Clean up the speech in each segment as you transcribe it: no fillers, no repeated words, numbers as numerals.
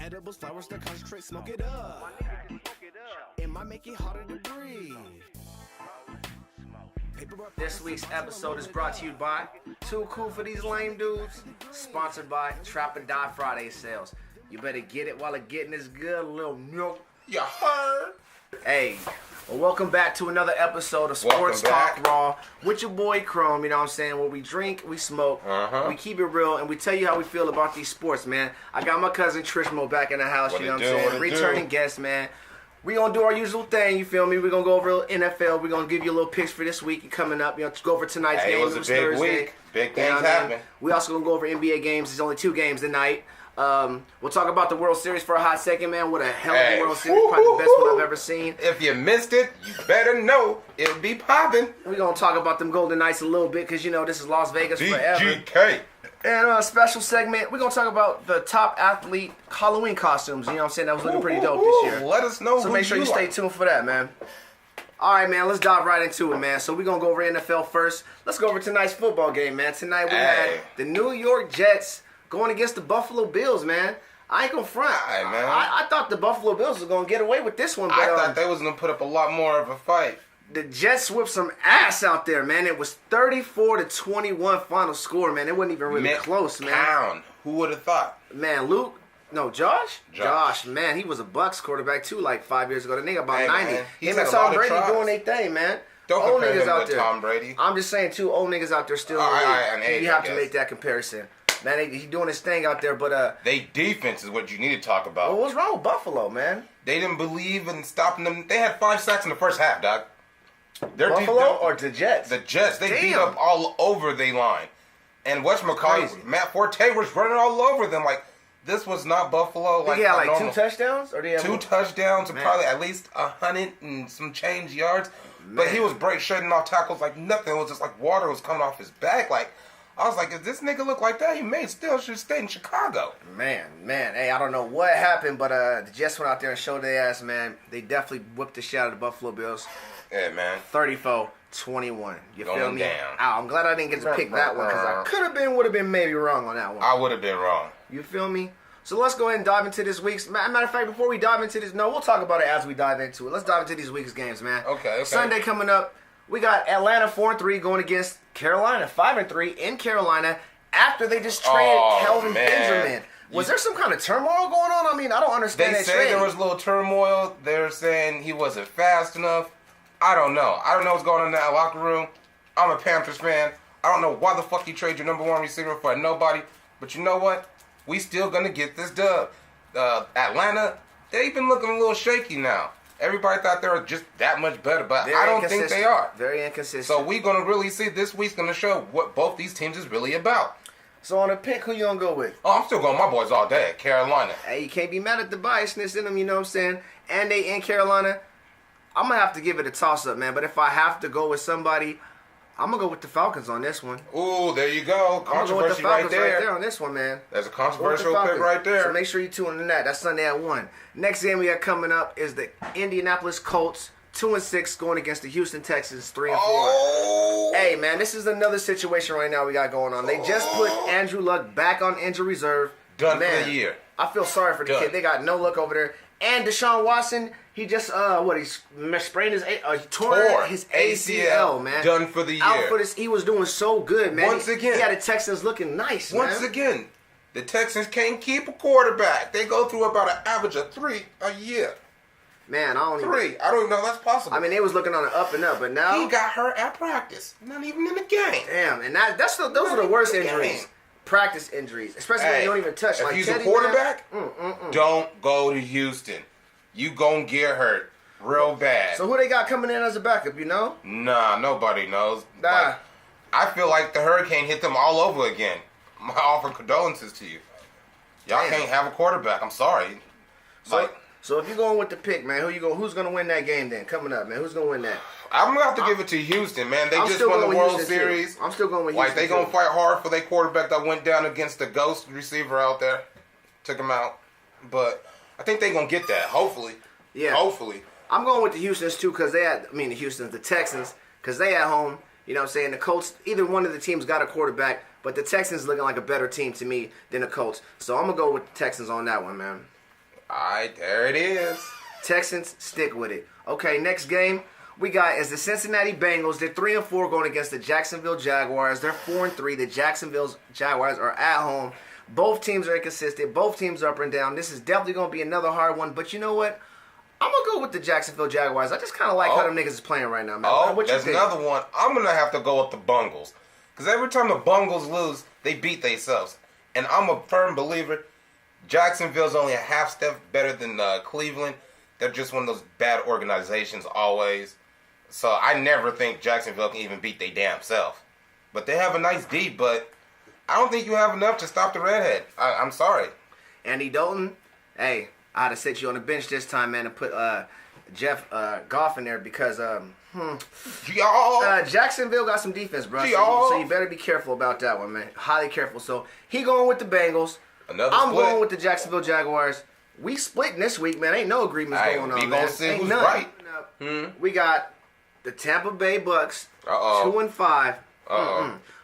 edibles, flowers that concentrate, smoke it up. It might make it harder to breathe. This week's episode is brought to you by Too Cool for These Lame Dudes, sponsored by Trap and Die Friday sales. You better get it while the getting is good, little milk. You heard? Hey, well, welcome back to another episode of Sports Talk Raw with your boy Chrome, you know what I'm saying? Where we drink, we smoke, we keep it real, and we tell you how we feel about these sports, man. I got my cousin Trishmo back in the house, you know what I'm saying? Returning guest, man. We gonna do our usual thing, you feel me? We're gonna go over NFL. We're gonna give you a little picks for this week coming up. You know, go over tonight's game. It was a big Thursday. week. Big things happening. We also gonna go over NBA games. There's only 2 games tonight. We'll talk about the World Series for a hot second, man. What a hell of a World Series. Probably the best one I've ever seen. If you missed it, you better know it'll be popping. We're gonna talk about them Golden Knights a little bit because, you know, this is Las Vegas forever. BGK. And a special segment, we're going to talk about the top athlete Halloween costumes. You know what I'm saying? That was looking pretty dope this year. Let us know. So make sure you stay tuned for that, man. All right, man, let's dive right into it, man. So we're going to go over NFL first. Let's go over tonight's football game, man. Tonight we had the New York Jets going against the Buffalo Bills, man. I ain't going to front. All right, man. I thought the Buffalo Bills was going to get away with this one. But, I thought they was going to put up a lot more of a fight. The Jets whipped some ass out there, man. It was 34-21 final score, man. It wasn't even really close, man. Who would have thought? Man, Josh, man, he was a Bucs quarterback too, like 5 years ago. The nigga about 90. Man, him and Tom Brady doing their thing, man. Don't old compare niggas him out with there. Tom Brady. I'm just saying, 2 old niggas out there still. Age, you have to make that comparison, man. He doing his thing out there, but they defense is what you need to talk about. Well, what's wrong with Buffalo, man? They didn't believe in stopping them. They had 5 sacks in the first half, dog. Buffalo or the Jets? The Jets. They beat up all over their line. And whatchamacallit, Matt Forte was running all over them. Like, this was not Buffalo. He had like 2 touchdowns? Or did he have 2 touchdowns and probably at least 100 and some change yards. Man. But he was shedding off tackles like nothing. It was just like water was coming off his back. Like, I was like, if this nigga look like that, he should stay in Chicago. Man. Hey, I don't know what happened, but the Jets went out there and showed their ass, man. They definitely whipped the shit out of the Buffalo Bills. Yeah, man. 34-21. You feel me? Down. I'm glad I didn't get to pick that one because I would have been maybe wrong on that one. I would have been wrong. You feel me? So let's go ahead and dive into this week's. Matter of fact, before we dive into this, we'll talk about it as we dive into it. Let's dive into these week's games, man. Okay. Sunday coming up, we got Atlanta 4-3 going against Carolina 5-3 in Carolina after they just traded Kelvin Benjamin. Was there some kind of turmoil going on? I mean, I don't understand that trade. They say there was a little turmoil. They're saying he wasn't fast enough. I don't know. I don't know what's going on in that locker room. I'm a Panthers fan. I don't know why the fuck you trade your number 1 receiver for nobody. But you know what? We still gonna get this dub. Atlanta, they've been looking a little shaky now. Everybody thought they were just that much better, but I don't think they are. Very inconsistent. So we're gonna really see this week's gonna show what both these teams is really about. So on a pick, who you gonna go with? Oh, I'm still going my boys all day. Carolina. Hey, you can't be mad at the biasness in them, you know what I'm saying? And they in Carolina. I'm going to have to give it a toss-up, man. But if I have to go with somebody, I'm going to go with the Falcons on this one. Ooh, there you go. Controversy right there on this one, man. There's a controversial pick right there. So make sure you tune in to that. That's Sunday at 1. Next game we got coming up is the Indianapolis Colts, 2-6, going against the Houston Texans, 3-4. Oh. Hey, man, this is another situation right now we got going on. They just put Andrew Luck back on injury reserve. Done for the year. I feel sorry for the kid. They got no luck over there. And Deshaun Watson, he just he sprained his tore his ACL, man. Done for the year. Out for this, he was doing so good, man. Once again, he had the Texans looking nice. Once again, the Texans can't keep a quarterback. They go through about an average of 3 a year. Man, I don't even know that's possible. I mean, they was looking on an up and up, but now he got hurt at practice, not even in the game. Damn, and those are the worst injuries. Practice injuries, especially when you don't even touch. If like he's Teddy, a quarterback, don't go to Houston. You gon' get hurt real bad. So who they got coming in as a backup, you know? Nah, nobody knows. Nah. Like, I feel like the hurricane hit them all over again. I offer condolences to you. Y'all can't have a quarterback. I'm sorry. So if you're going with the pick, man, who's going to win that game then? Coming up, man. Who's going to win that? I'm going to have to give it to Houston, man. They just won the World Series. I'm still going with Houston. Like, they going to fight hard for their quarterback that went down against the ghost receiver out there. Took him out. But I think they're going to get that, hopefully. Yeah. Hopefully. I'm going with the Houstons, too, because the Texans, because they at home. You know what I'm saying? The Colts, either one of the teams got a quarterback, but the Texans looking like a better team to me than the Colts. So I'm going to go with the Texans on that one, man. Alright, there it is. Texans, stick with it. Okay, next game we got is the Cincinnati Bengals. They're 3-4 going against the Jacksonville Jaguars. They're 4-3. The Jacksonville Jaguars are at home. Both teams are inconsistent. Both teams are up and down. This is definitely going to be another hard one. But you know what? I'm going to go with the Jacksonville Jaguars. I just kind of like how them niggas is playing right now, man. That's another one. I'm going to have to go with the Bungles. Because every time the Bungles lose, they beat themselves. And I'm a firm believer, Jacksonville's only a half step better than Cleveland. They're just one of those bad organizations always. So I never think Jacksonville can even beat their damn self. But they have a nice D, but I don't think you have enough to stop the redhead. I'm sorry. Andy Dalton, hey, I had to sit you on the bench this time, man, and put Jeff Goff in there because Jacksonville got some defense, bro. So you better be careful about that one, man. Highly careful. So he going with the Bengals. I'm going with the Jacksonville Jaguars. We splitting this week, man. Ain't no agreements going on, man. Gonna see who's right. We got the Tampa Bay Bucks, 2-5.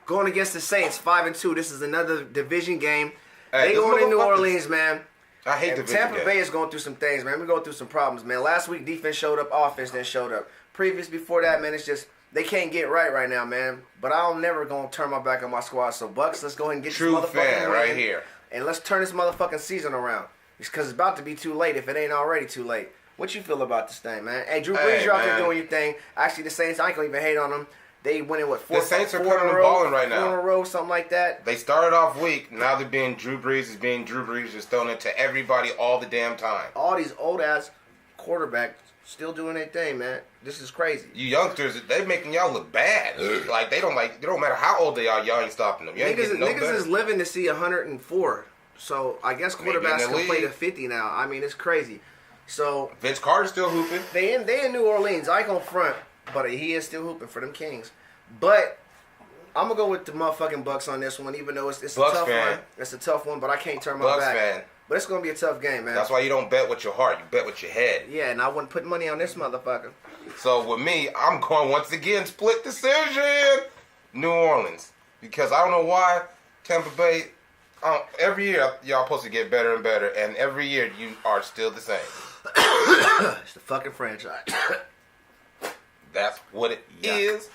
Going against the Saints, 5-2. This is another division game. Hey, they going in New Orleans, man. I hate division Tampa Bay is going through some things, man. We're going through some problems, man. Last week, defense showed up, offense then showed up. Previous before that, man, it's just they can't get right now, man. But I'm never going to turn my back on my squad. So, Bucks, let's go ahead and get this motherfucking win right here. And let's turn this motherfucking season around. Because it's about to be too late if it ain't already too late. What you feel about this thing, man? Hey, Drew Brees, you're out there doing your thing. Actually, the Saints, I ain't going to even hate on them. They winning, what, the Saints are coming and balling right now. 4 in a row, something like that. They started off weak. Now they're being Drew Brees is being Drew Brees, just throwing it to everybody all the damn time. All these old-ass quarterbacks still doing their thing, man. This is crazy. You youngsters, they making y'all look bad. Like, it don't matter how old they are, y'all ain't stopping them. Niggas is living to see 104. So, I guess quarterbacks can play to 50 now. I mean, it's crazy. So Vince Carter's still hooping. They in New Orleans. I ain't gonna front, but he is still hooping for them Kings. But I'm gonna go with the motherfucking Bucks on this one, even though it's a tough one. It's a tough one, but I can't turn my back. Fan. But it's gonna be a tough game, man. That's why you don't bet with your heart. You bet with your head. Yeah, and I wouldn't put money on this motherfucker. So with me, I'm going once again split decision. New Orleans, because I don't know why Tampa Bay. Every year y'all supposed to get better and better, and every year you are still the same. It's the fucking franchise. That's what it is.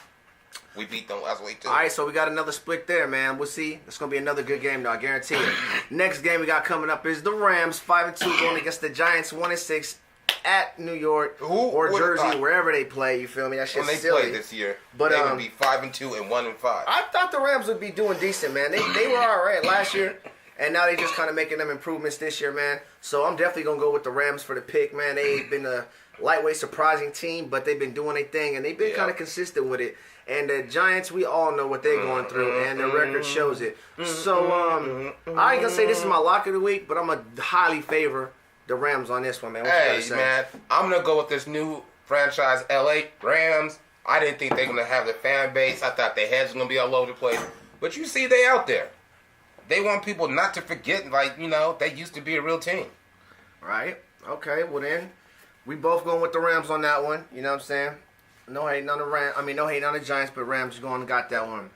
We beat them last week, too. All right, so we got another split there, man. We'll see. It's going to be another good game, though. I guarantee it. Next game we got coming up is the Rams, 5-2, going against the Giants, 1-6, at New York or Jersey, wherever they play. You feel me? That shit's silly. When they play this year, but they would be 5-2 and 1-5. I thought the Rams would be doing decent, man. They were all right last year, and now they just kind of making them improvements this year, man. So I'm definitely going to go with the Rams for the pick, man. They've been a lightweight surprising team, but they've been doing their thing, and they've been kind of consistent with it. And the Giants, we all know what they're going through, and the record shows it. So I ain't gonna say this is my lock of the week, but I'm gonna highly favor the Rams on this one, man. What you gotta say? Man, I'm gonna go with this new franchise, LA Rams. I didn't think they're gonna have the fan base. I thought their heads were gonna be all over the place. But you see, they out there. They want people not to forget, like, they used to be a real team. Right. Okay. Well then, we both going with the Rams on that one. You know what I'm saying? No hating on the Rams. No hating on the Giants, but Rams going and got that one.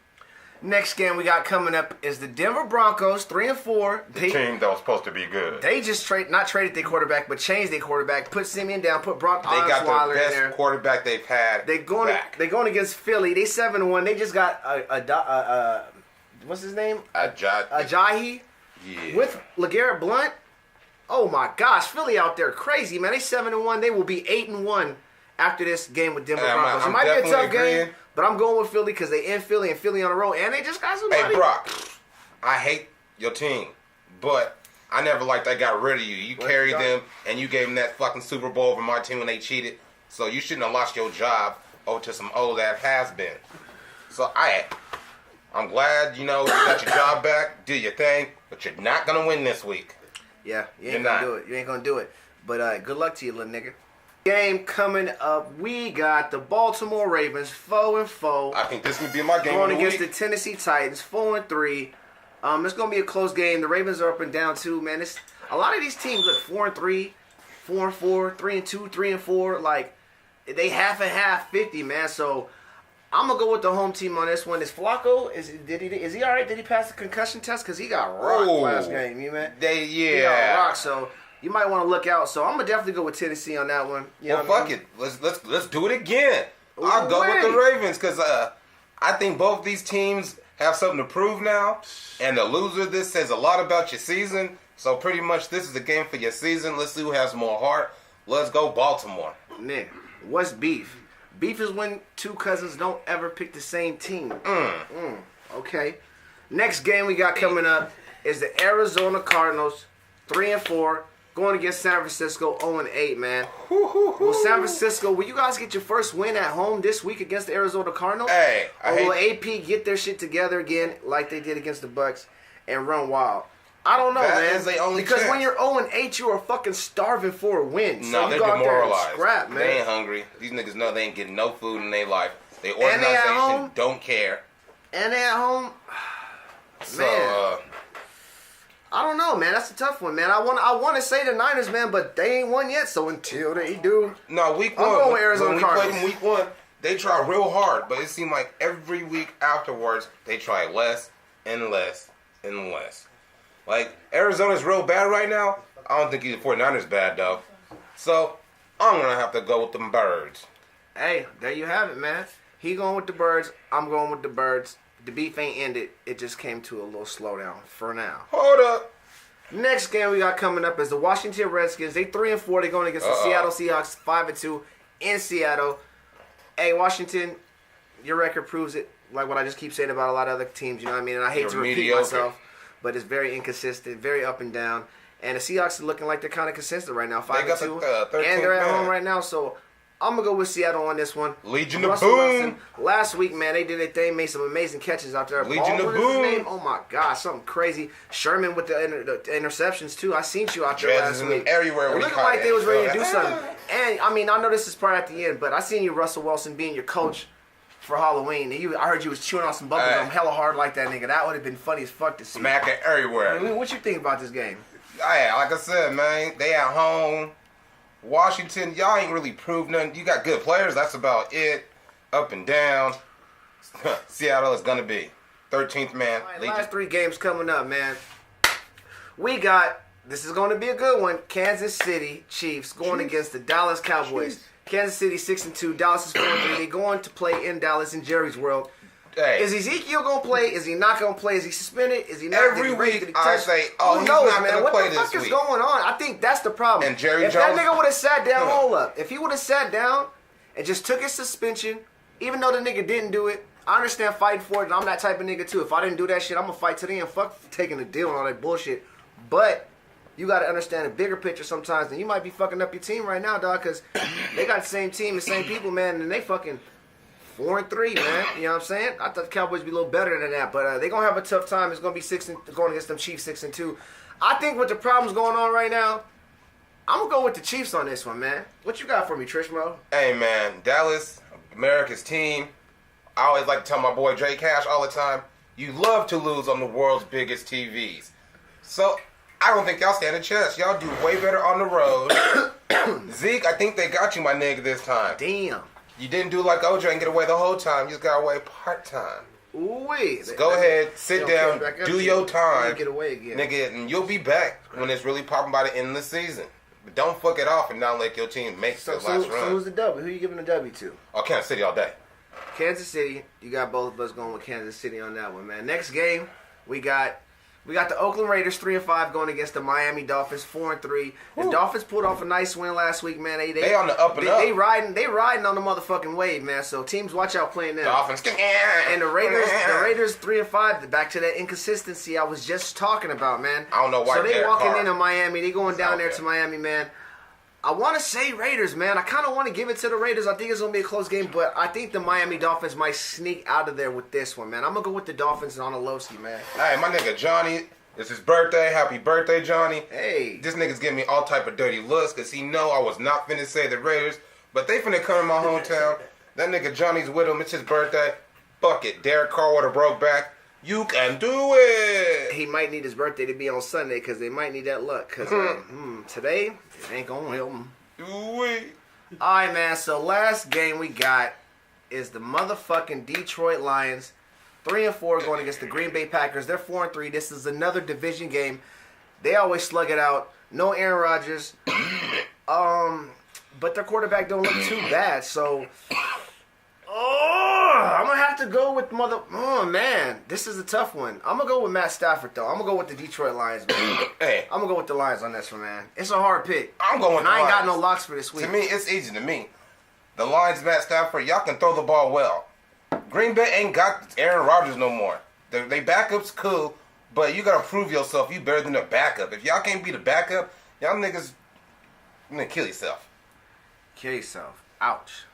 Next game we got coming up is the Denver Broncos, 3-4. The team that was supposed to be good. They just not traded their quarterback, but changed their quarterback. Put Simeon down. Put Brock Osweiler in there. They got the best quarterback they've had. They're going against Philly. They 7-1. They just got what's his name? Ajayi. Yeah. With LeGarrette Blount. Oh my gosh, Philly out there crazy, man. They 7-1. They will be 8-1 after this game with Denver Broncos. It might be a tough game, but I'm going with Philly because they in Philly and Philly on the road, and they just got somebody. Hey, Brock, I hate your team, but I never liked I got rid of you. You carried them, and you gave them that fucking Super Bowl over my team when they cheated, so you shouldn't have lost your job over to some old that has been. So I'm glad, you got your job back, do your thing, but you're not going to win this week. Yeah, you ain't going to do it. You ain't going to do it. But good luck to you, little nigga. Game coming up, we got the Baltimore Ravens 4-4. I think this would be my game. Going against the Tennessee Titans 4-3. It's gonna be a close game. The Ravens are up and down too, man. A lot of these teams look 4-3, 4-4, 3-2, 3-4. Like they half and half 50, man. So I'm gonna go with the home team on this one. Is Flacco? Is he all right? Did he pass the concussion test? Because he got rocked last game, man. He got rocked. So you might want to look out. So I'm gonna definitely go with Tennessee on that one. Well, fuck it. Let's do it again. I'll go with the Ravens because I think both these teams have something to prove now, and the loser this says a lot about your season. So pretty much this is the game for your season. Let's see who has more heart. Let's go Baltimore. Nick, what's beef? Beef is when two cousins don't ever pick the same team. Okay. Next game we got coming up is the Arizona Cardinals, 3-4, going against San Francisco, 0-8, man. Will San Francisco, will you guys get your first win at home this week against the Arizona Cardinals? Hey, or will AP get their shit together again like they did against the Bucks and run wild? I don't know, man. Is the only because chance. when you're 0-8, you are fucking starving for a win. So No, you they're go out there and demoralized. scrap, man. They ain't hungry. These niggas know they ain't getting no food in their life. They And they at organization home? don't care. And they at home, So, man. I don't know, man. That's a tough one, man. I want to say the Niners, man, but they ain't won yet. So until they do, no, week I'm one. going with Arizona when we Cardinals. played them week one, they tried real hard, but it seemed like every week afterwards they try less and less and less. Like, Arizona's real bad right now. I don't think the 49ers bad, though. So, I'm going to have to go with them Birds. hey, there you have it, man. He going with the Birds. I'm going with the Birds. The beef ain't ended. It just came to a little slowdown for now. Hold up. Next game we got coming up is the Washington Redskins. They 3-4. They're going against the Seattle Seahawks, 5-2 in Seattle. Hey, Washington, your record proves it. Like what I just keep saying about a lot of other teams, you know what I mean? And I hate You're to repeat mediocre. myself, but it's very inconsistent, very up and down. And the Seahawks are looking like they're kind of consistent right now, 5-2. They got the 13th and they're at man. home right now, so I'm going to go with Seattle on this one. Legion of Russell Boom. Wilson, last week, man, they did their thing, made some amazing catches out there. Legion of What is his Boom. name? Oh, my God, something crazy. Sherman with the interceptions, too. I seen you out there Dredges last in week. everywhere when It he looked caught like it. they was ready to do something. And, I mean, I know this is part at the end, but I seen you, Russell Wilson, being your coach for Halloween. And I heard you was chewing on some bubble gum hella hard like that nigga. That would have been funny as fuck to see. Smack it everywhere. I mean, what you think about this game? Hey, like I said, man, they at home. Washington, y'all ain't really proved nothing. You got good players. That's about it. Up and down. Seattle is going to be 13th man. All right, Legion. last three games coming up, man. We got, this is going to be a good one, Kansas City Chiefs going against the Dallas Cowboys. Kansas City 6-2, Dallas is 4-3. They're going to play in Dallas in Jerry's World. Hey, Is Ezekiel going to play? Is he not going to play? Is he suspended? Is he not? Every Did he break? week Did he I touch? say, oh, Who he's knows, not man? gonna What play the fuck this is week. going on? I think that's the problem. And Jerry if Jones- that nigga would have sat down, hold up. If he would have sat down and just took his suspension, even though the nigga didn't do it, I understand fighting for it, and I'm that type of nigga too. If I didn't do that shit, I'm gonna fight to the end. Fuck taking a deal and all that bullshit. But you gotta understand the bigger picture sometimes, and you might be fucking up your team right now, dog, because they got the same team, the same people, man, and they fucking 4-3, man. You know what I'm saying? I thought the Cowboys would be a little better than that, but they gonna have a tough time. It's gonna be going against them Chiefs 6-2. I think with the problems going on right now, I'm gonna go with the Chiefs on this one, man. What you got for me, Trishmo? hey, man, Dallas, America's team. I always like to tell my boy Drake Cash all the time, you love to lose on the world's biggest TVs. So, I don't think y'all stand a chance. Y'all do way better on the road. Zeke, I think they got you, my nigga, this time. Damn. You didn't do like OJ and get away the whole time. You just got away part-time. Ooh-wee. So go ahead, sit down, do your time, Get away again. nigga, and you'll be back when it's really popping by the end of the season. But don't fuck it off and not let your team make So, the last run. who's the W? Who you giving the W to? Oh, Kansas City all day. Kansas City. You got both of us going with Kansas City on that one, man. Next game, we got the Oakland Raiders 3-5 going against the Miami Dolphins 4-3. The Dolphins pulled off a nice win last week, man. They on the up and up. They riding on the motherfucking wave, man. So teams, watch out playing them. Dolphins. And the Raiders 3-5. Back to that inconsistency I was just talking about, man. I don't know why So they Derek walking Carr- into Miami. They going down there Okay. to Miami, man. I want to say Raiders, man. I kind of want to give it to the Raiders. I think it's going to be a close game, but I think the Miami Dolphins might sneak out of there with this one, man. I'm going to go with the Dolphins on a low-key, man. Hey, my nigga Johnny, it's his birthday. Happy birthday, Johnny. Hey. This nigga's giving me all type of dirty looks because he know I was not finna say the Raiders, but they finna come in my hometown. That nigga Johnny's with him. It's his birthday. Fuck it. Derek Carr would have broke back. You can do it. He might need his birthday to be on Sunday because they might need that luck. Because today, it ain't going to help him. Do it. All right, man. So last game we got is the motherfucking Detroit Lions, 3-4 going against the Green Bay Packers. They're 4-3. This is another division game. They always slug it out. No Aaron Rodgers. But their quarterback don't look too bad. So, I'm going to have to go with Oh, man. This is a tough one. I'm going to go with Matt Stafford, though. I'm going to go with the Detroit Lions, man. Hey. I'm going to go with the Lions on this one, man. It's a hard pick. I'm going with the Lions. I ain't got no locks for this week. To me, it's easy to me. The Lions, Matt Stafford, y'all can throw the ball well. Green Bay ain't got Aaron Rodgers no more. They backup's cool, but you got to prove yourself. You better than a backup. If y'all can't be the backup, y'all niggas, you're going to kill yourself. Kill yourself. Ouch.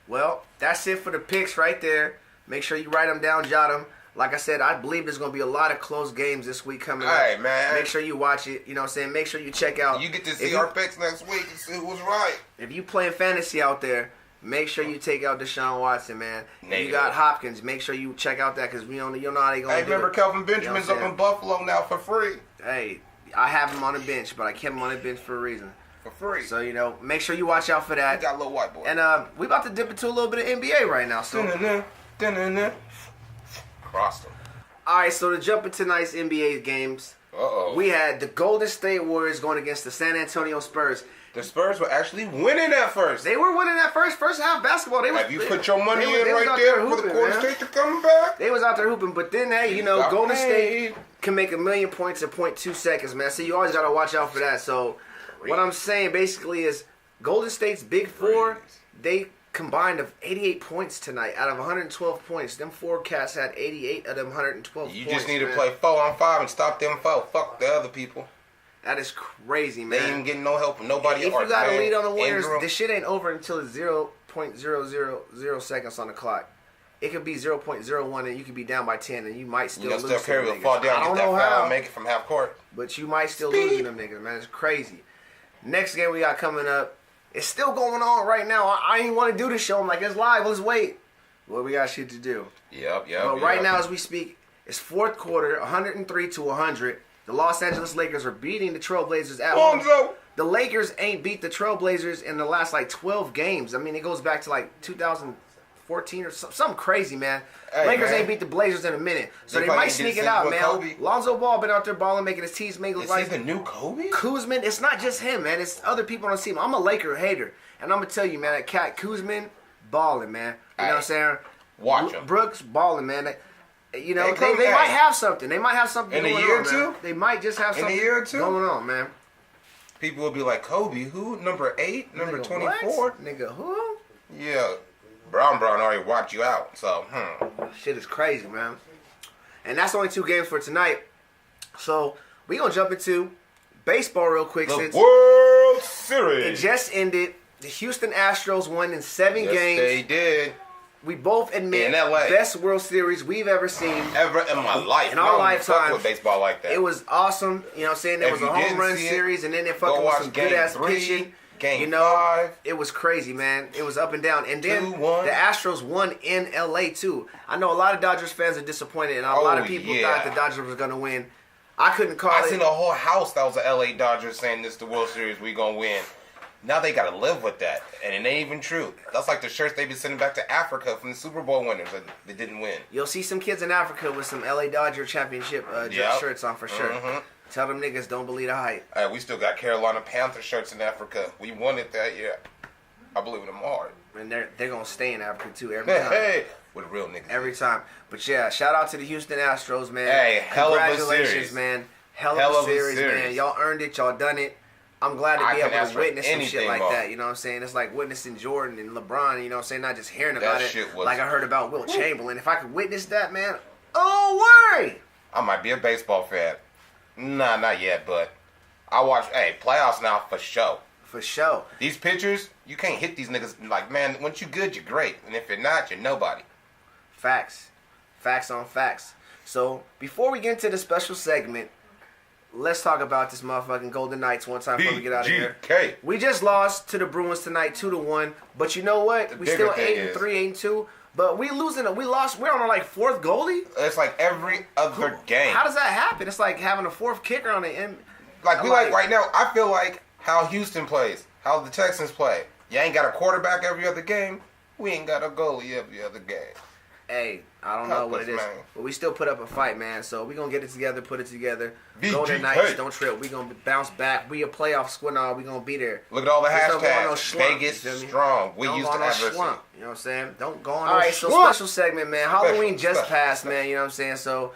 Well, that's it for the picks right there. Make sure you write them down, jot them. Like I said, I believe there's going to be a lot of close games this week coming up. All right, man. Make sure you watch it. You know what I'm saying? Make sure you check out. You get to see our picks next week and see who was right. If you playing fantasy out there, make sure you take out Deshaun Watson, man. If you got Hopkins, make sure you check out that because you know how they going to do it. Hey, remember Kelvin Benjamin's up in Buffalo now for free. Hey, I have him on the bench, but I kept him on the bench for a reason. For free. So, you know, make sure you watch out for that. You got a little white boy. And we about to dip into a little bit of NBA right now. So. Crossed him. All right, so to jump into tonight's NBA games, we had the Golden State Warriors going against the San Antonio Spurs. The Spurs were actually winning at first. They were winning that first half basketball. Have you put your money in right there for the Golden State to come back? They was out there hooping, but then, hey, you know, Golden State can make 1,000,000 points in 0.2 seconds, man. So you always got to watch out for that. So what I'm saying basically is Golden State's big four, they combined of 88 points tonight out of 112 points. Them four cats had 88 of them 112 points. You just need to play 4-on-5 and stop them four. Fuck the other people. That is crazy, man. They ain't getting no help from nobody. If you got a lead on the Warriors, this shit ain't over until it's 0.000 seconds on the clock. It could be 0.01 and you could be down by 10 and you might still lose. Steph Curry will fall down, get that foul, make it from half court. But you might still lose to them niggas, man. It's crazy. Next game we got coming up, it's still going on right now. I ain't want to do this show. I'm like, it's live. Let's wait. Well, we got shit to do. Yep. But right now, as we speak, it's fourth quarter, 103-100. The Los Angeles Lakers are beating the Trailblazers at home. The Lakers ain't beat the Trailblazers in the last, 12 games. I mean, it goes back to, 2014 or something crazy, man. Hey, Lakers ain't beat the Blazers in a minute. So they might sneak it out, man. Kobe. Lonzo Ball been out there balling, making his teams make Is he the new Kobe? Kuzman, it's not just him, man. It's other people on the team. I'm a Laker hater. And I'm going to tell you, man, that cat Kuzman balling, man. You know what I'm saying? Watch him. Brooks balling, man. You know, they might have something. They might have something in going on, a year or two. They might just have something in a year or two going on, man. People will be like, Kobe, who? Number 8? Number 24? What? Nigga, who? Yeah. Brown already wiped you out, so, Shit is crazy, man. And that's only 2 games for tonight. So, we going to jump into baseball real quick. The World Series. It just ended. The Houston Astros won in 7 games. Yes, they did. We both admit in LA. Best World Series we've ever seen. Ever in my life. In our lifetime. With baseball like that. It was awesome. You know what I'm saying? There was a home run series, and then they fucking with some good-ass pitching. Game 5. It was crazy, man. It was up and down. And then the Astros won in LA, too. I know a lot of Dodgers fans are disappointed, and a lot of people thought the Dodgers was going to win. I couldn't call it. I seen a whole house that was the LA Dodgers saying this is the World Series, we going to win. Now they got to live with that, and it ain't even true. That's like the shirts they be sending back to Africa from the Super Bowl winners that they didn't win. You'll see some kids in Africa with some LA Dodger championship shirts on for sure. Mm-hmm. Tell them niggas don't believe the hype. Hey, we still got Carolina Panther shirts in Africa. We won it that year. I believe in them hard. And they're going to stay in Africa, too, every time. Hey, with real niggas. Every time. But, yeah, shout out to the Houston Astros, man. Hey, hell of a series. Congratulations, man. Hell of a series, man. Y'all earned it. Y'all done it. I'm glad to be able to witness some shit like that, you know what I'm saying? It's like witnessing Jordan and LeBron, you know what I'm saying? Not just hearing about it like I heard about Wilt Chamberlain. If I could witness that, man, oh, worry! I might be a baseball fan. Nah, not yet, but I watch, playoffs now for sure. For sure. These pitchers, you can't hit these niggas. Like, man, once you're good, you're great. And if you're not, you're nobody. Facts. Facts on facts. So, before we get into the special segment, let's talk about this motherfucking Golden Knights one time before we get out of here. We just lost to the Bruins tonight, 2-1. But you know what? We still 8-3, 8-2. But we losing. We lost. We're on our 4th goalie. It's like every other game. How does that happen? It's like having a 4th kicker on the end. Like right now. I feel like how Houston plays, how the Texans play. You ain't got a quarterback every other game. We ain't got a goalie every other game. Hey, I don't know what it is, man. But we still put up a fight, man. So we gonna get it together, put it together. Golden Knights, don't trip. We gonna bounce back. We a playoff squad now. We gonna be there. Look at all the hashtags. Vegas strong. We used to adversity. You know what I'm saying? Don't go on. All right, so special segment, man. Halloween just passed, man. You know what I'm saying? So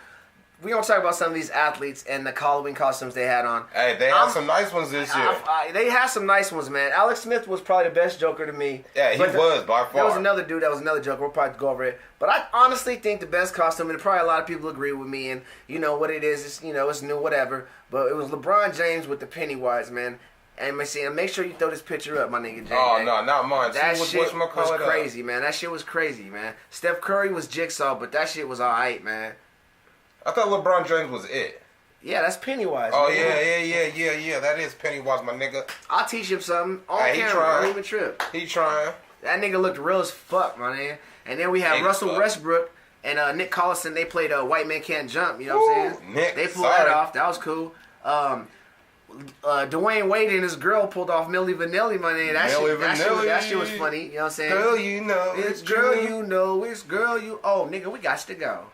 we gonna talk about some of these athletes and the Halloween costumes they had on. Hey, they had some nice ones this year. They had some nice ones, man. Alex Smith was probably the best Joker to me. Yeah, he was by far. There was another dude that was another Joker. We'll probably go over it. But I honestly think the best costume, and probably a lot of people agree with me, and you know what it is, it's, you know, it's new, whatever. But it was LeBron James with the Pennywise, man. And make sure you throw this picture up, my nigga James. Oh, no, not mine. That shit was crazy, man. That shit was crazy, man. Steph Curry was Jigsaw, but that shit was alright, man. I thought LeBron James was it. Yeah, that's Pennywise. Oh, man. Yeah. That is Pennywise, my nigga. I'll teach him something on camera. Don't even trip. He trying. That nigga looked real as fuck, my nigga. And then we had Russell Westbrook and Nick Collison. They played White Man Can't Jump. You know what I'm saying? Nick, they pulled that off. That was cool. Dwayne Wade and his girl pulled off Milli Vanilli, my nigga. That shit was funny. You know what I'm saying? Girl, you know. It's girl, you know. It's girl, you. Oh, nigga, we got to go.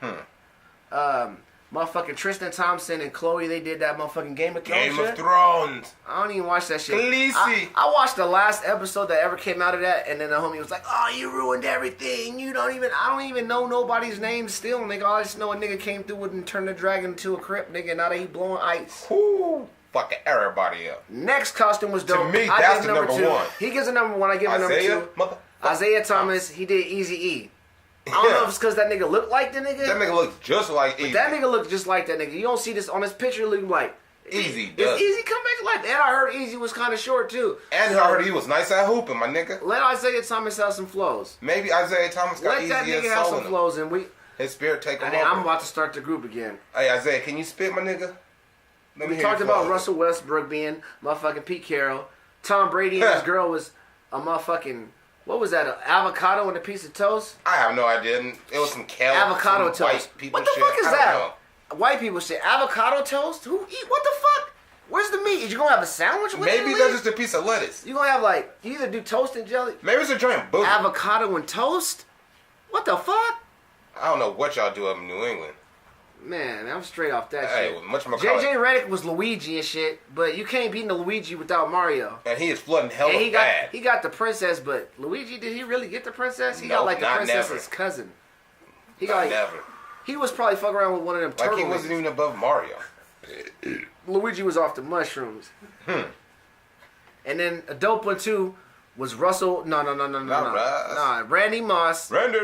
Motherfucking Tristan Thompson and Chloe, they did that motherfucking Game of Thrones. Game of Thrones. I don't even watch that shit. Khaleesi. I watched the last episode that ever came out of that, and then the homie was like, "Oh, you ruined everything. I don't even know nobody's name still, nigga. I just know a nigga came through and turned the dragon into a crypt, nigga. Now that he blowing ice." Ooh, fucking everybody up. Next costume was dope. To me, that's the number 2. He gets a number 1. I give him number 2. Isaiah Thomas. He did Eazy-E. I don't know if it's because that nigga looked like the nigga. That nigga looked just like Eazy. That nigga looked just like that nigga. You don't see this on his picture looking like Eazy. Does Eazy come back like that? And I heard Eazy was kind of short too. And I heard he was nice at hooping, my nigga. Let Isaiah Thomas have some flows. Maybe Isaiah Thomas got Eazy. Let that nigga have some flows, and his spirit take him over. I'm about to start the group again. Hey Isaiah, can you spit, my nigga? We talked about Russell Westbrook being motherfucking Pete Carroll. Tom Brady and his girl was a motherfucking. What was that? An avocado and a piece of toast? I have no idea. It was some kale. Avocado toast. White people what the shit. Fuck is that? White people shit. Avocado toast? Who eat? What the fuck? Where's the meat? Is you gonna have a sandwich with it? Maybe that's just a piece of lettuce. You gonna have like you either do toast and jelly? Maybe it's a giant booty. Avocado and toast? What the fuck? I don't know what y'all do up in New England. Man, I'm straight off that shit. JJ Redick was Luigi and shit, but you can't beat the Luigi without Mario. And he is flooding hella bad. He got the princess, but Luigi, did he really get the princess? He got like the princess's cousin. Never. He was probably fucking around with one of them turtles. Like he wasn't even above Mario. Luigi was off the mushrooms. And then a dope one too was Russell. No. Randy Moss. Randy.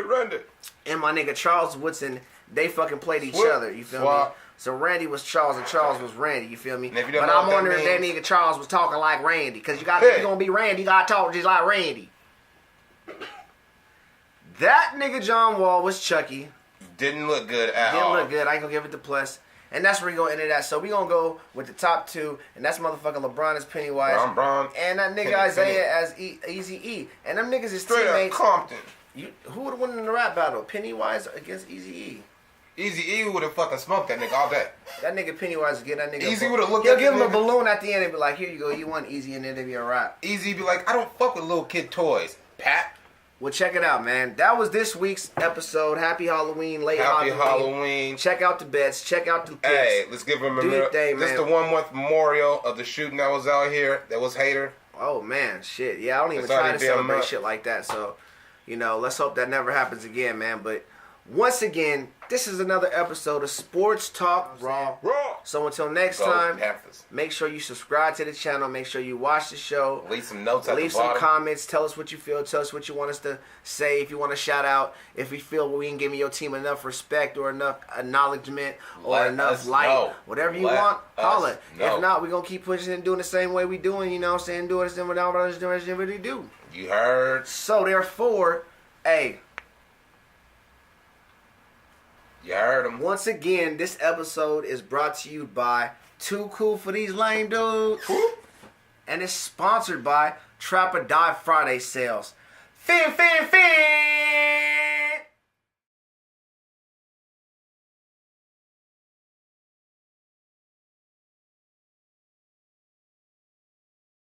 And my nigga Charles Woodson. They fucking played each other, you feel me? So Randy was Charles and Charles was Randy, you feel me? But I'm wondering if that nigga Charles was talking like Randy. Because if you're going to be Randy, you got to talk just like Randy. That nigga John Wall was Chucky. Didn't look good at all. Didn't look good. I ain't going to give it the plus. And that's where we going to end that. So we going to go with the top 2. And that's motherfucking LeBron as Pennywise. And that nigga Isaiah as Eazy-E. And them niggas is straight teammates. Up Compton. Who would have won in the rap battle? Pennywise against Eazy-E? Eazy-E would have fucking smoked that nigga all day. That nigga Pennywise would get that nigga. Eazy would have looked at him. He'll give him a balloon at the end and be like, here you go, you won Eazy, and then they be a rap. Eazy be like, I don't fuck with little kid toys. Pat. Well, check it out, man. That was this week's episode. Happy Halloween, Happy Halloween. Check out the bets. Check out the picks. Hey, let's give him a minute. This is the 1 month memorial of the shooting that was out here. That was Hater. Oh, man. Shit. Yeah, I don't even try to celebrate shit like that, so... You know, let's hope that never happens again, man. But once again, this is another episode of Sports Talk Raw. So until next time, make sure you subscribe to the channel. Make sure you watch the show. Leave some notes at the bottom. Leave some comments. Tell us what you feel. Tell us what you want us to say. If you want to shout out. If we feel we ain't giving your team enough respect or enough acknowledgement or enough light. Whatever you want, holla. If not, we're going to keep pushing and doing the same way we doing. You know what I'm saying? Doing this and without us doing what we do. You heard. So therefore, hey. You heard him. Once again, this episode is brought to you by Too Cool for These Lame Dudes. And it's sponsored by Trap or Die Friday Sales. Fin.